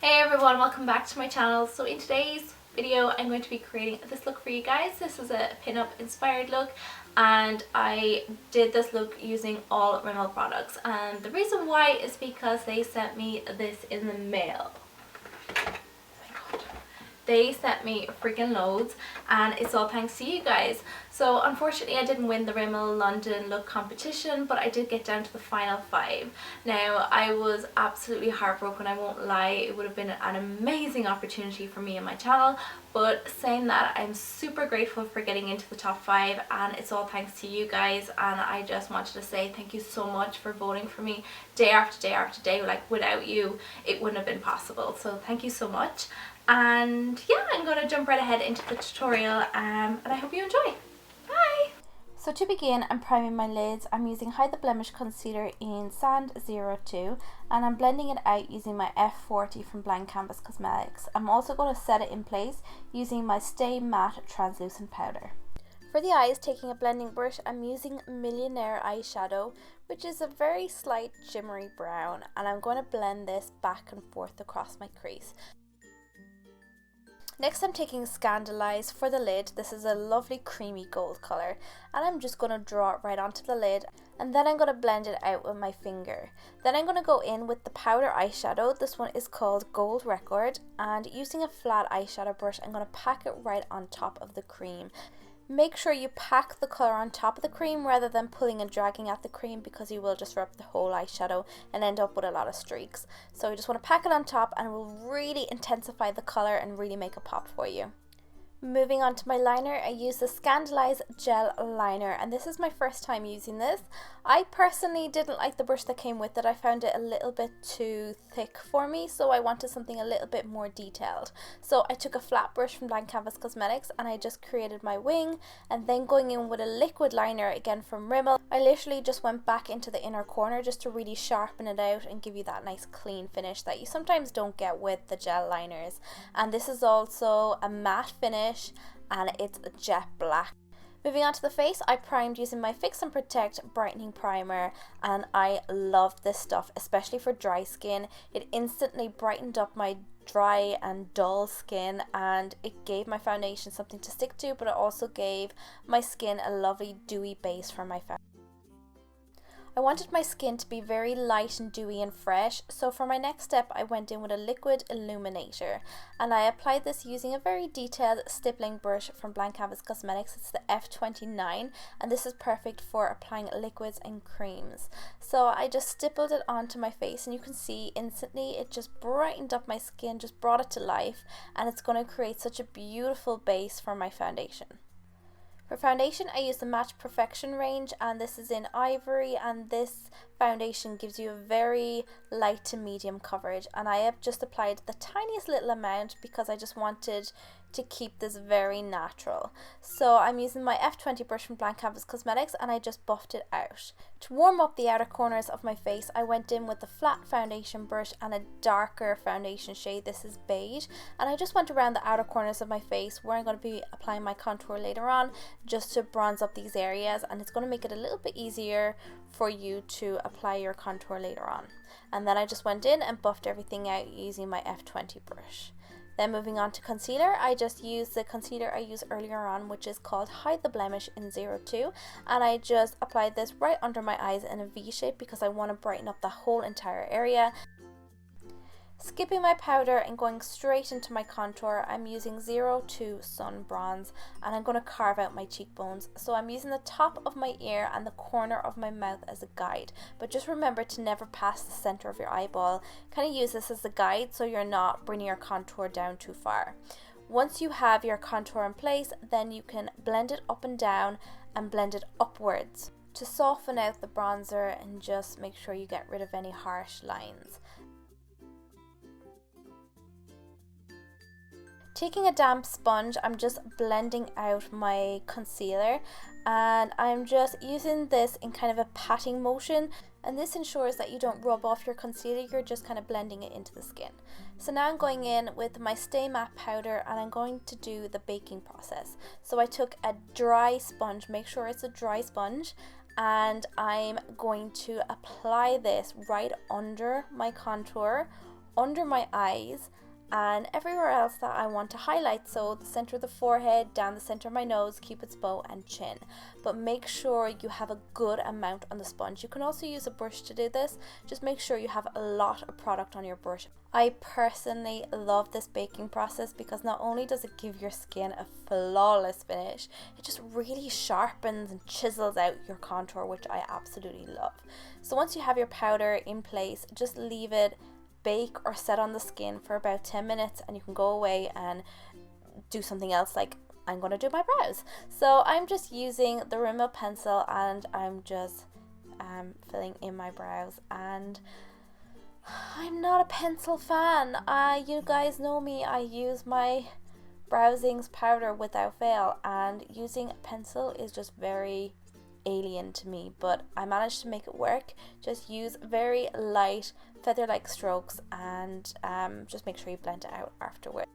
Hey everyone, welcome back to my channel. So in today's video I'm going to be creating this look for you guys. This is a pin-up inspired look and I did this look using all Rimmel products, and the reason why is because they sent me this in the mail. They sent me freaking loads and it's all thanks to you guys. So unfortunately I didn't win the Rimmel London look competition, but I did get down to the final 5. Now I was absolutely heartbroken, I won't lie. It would have been an amazing opportunity for me and my channel, but saying that, I'm super grateful for getting into the top 5 and it's all thanks to you guys. And I just wanted to say thank you so much for voting for me day after day after day. Like, without you it wouldn't have been possible, so thank you so much. And yeah, I'm going to jump right ahead into the tutorial and I hope you enjoy. Bye! So to begin, I'm priming my lids. I'm using Hide the Blemish concealer in Sand 02 and I'm blending it out using my F40 from Blank Canvas Cosmetics. I'm also going to set it in place using my Stay Matte translucent powder. For the eyes, taking a blending brush, I'm using Millionaire Eyeshadow, which is a very slight shimmery brown, and I'm going to blend this back and forth across my crease. Next I'm taking Scandaleyes for the lid. This is a lovely creamy gold colour and I'm just going to draw it right onto the lid, and then I'm going to blend it out with my finger. Then I'm going to go in with the powder eyeshadow. This one is called Gold Record, and using a flat eyeshadow brush I'm going to pack it right on top of the cream. Make sure you pack the colour on top of the cream rather than pulling and dragging at the cream, because you will disrupt the whole eyeshadow and end up with a lot of streaks. So you just want to pack it on top and it will really intensify the colour and really make a pop for you. Moving on to my liner, I use the Scandaleyes gel liner, and this is my first time using this. I personally didn't like the brush that came with it. I found it a little bit too thick for me, so I wanted something a little bit more detailed. So I took a flat brush from Blank Canvas Cosmetics and I just created my wing, and then going in with a liquid liner again from Rimmel, I literally just went back into the inner corner just to really sharpen it out and give you that nice clean finish that you sometimes don't get with the gel liners. And this is also a matte finish and it's jet black. Moving on to the face, I primed using my Fix&Protect brightening primer, and I love this stuff, especially for dry skin. It instantly brightened up my dry and dull skin, and it gave my foundation something to stick to, but it also gave my skin a lovely dewy base for my foundation. I wanted my skin to be very light and dewy and fresh, so for my next step I went in with a liquid illuminator and I applied this using a very detailed stippling brush from Blank Canvas Cosmetics. It's the F29 and this is perfect for applying liquids and creams. So I just stippled it onto my face and you can see instantly it just brightened up my skin, just brought it to life, and it's going to create such a beautiful base for my foundation. For foundation, I use the Match Perfection range, and this is in Ivory, and this foundation gives you a very light to medium coverage, and I have just applied the tiniest little amount because I just wanted to keep this very natural. So I'm using my F20 brush from Blank Canvas Cosmetics and I just buffed it out. To warm up the outer corners of my face, I went in with the flat foundation brush and a darker foundation shade. This is Beige, and I just went around the outer corners of my face where I'm going to be applying my contour later on, just to bronze up these areas, and it's going to make it a little bit easier for you to apply your contour later on. And then I just went in and buffed everything out using my F20 brush. Then moving on to concealer, I just used the concealer I used earlier on, which is called Hide the Blemish in 02, and I just applied this right under my eyes in a V shape because I want to brighten up the whole entire area. Skipping my powder and going straight into my contour, I'm using 02 Sun Bronze and I'm going to carve out my cheekbones. So I'm using the top of my ear and the corner of my mouth as a guide, but just remember to never pass the center of your eyeball. Kind of use this as a guide so you're not bringing your contour down too far. Once you have your contour in place, then you can blend it up and down and blend it upwards to soften out the bronzer and just make sure you get rid of any harsh lines. Taking a damp sponge, I'm just blending out my concealer and I'm just using this in kind of a patting motion, and this ensures that you don't rub off your concealer, you're just kind of blending it into the skin. So now I'm going in with my Stay Matte powder and I'm going to do the baking process. So I took a dry sponge, make sure it's a dry sponge, and I'm going to apply this right under my contour under my eyes and everywhere else that I want to highlight. So the center of the forehead, down the center of my nose, cupid's bow and chin. But make sure you have a good amount on the sponge. You can also use a brush to do this. Just make sure you have a lot of product on your brush. I personally love this baking process because not only does it give your skin a flawless finish, it just really sharpens and chisels out your contour, which I absolutely love. So once you have your powder in place, just leave it bake or set on the skin for about 10 minutes and you can go away and do something else, like I'm going to do my brows. So I'm just using the Rimmel pencil and I'm just filling in my brows, and I'm not a pencil fan. You guys know me, I use my Browsings powder without fail, and using a pencil is just very alien to me, but I managed to make it work. Just use very light feather-like strokes and just make sure you blend it out afterward.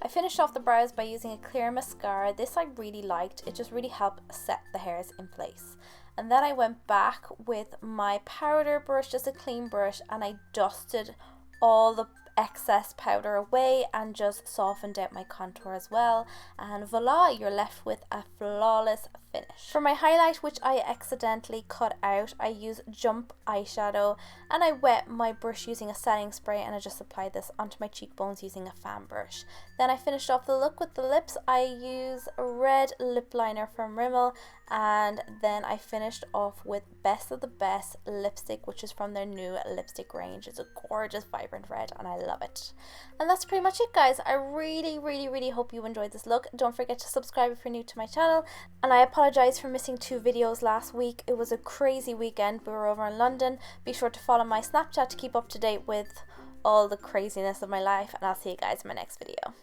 I finished off the brows by using a clear mascara. This I really liked. It just really helped set the hairs in place. And then I went back with my powder brush, just a clean brush, and I dusted all the excess powder away and just softened out my contour as well, and voila, you're left with a flawless finish. For my highlight, which I accidentally cut out, I use Jump eyeshadow and I wet my brush using a setting spray and I just applied this onto my cheekbones using a fan brush. Then I finished off the look with the lips. I use a red lip liner from Rimmel, and then I finished off with Best of the Best lipstick, which is from their new lipstick range. It's a gorgeous vibrant red and I love it. And that's pretty much it, guys. I really hope you enjoyed this look. Don't forget to subscribe if you're new to my channel, and I apologize for missing 2 videos last week. It was a crazy weekend. We were over in London. Be sure to follow my Snapchat to keep up to date with all the craziness of my life, and I'll see you guys in my next video.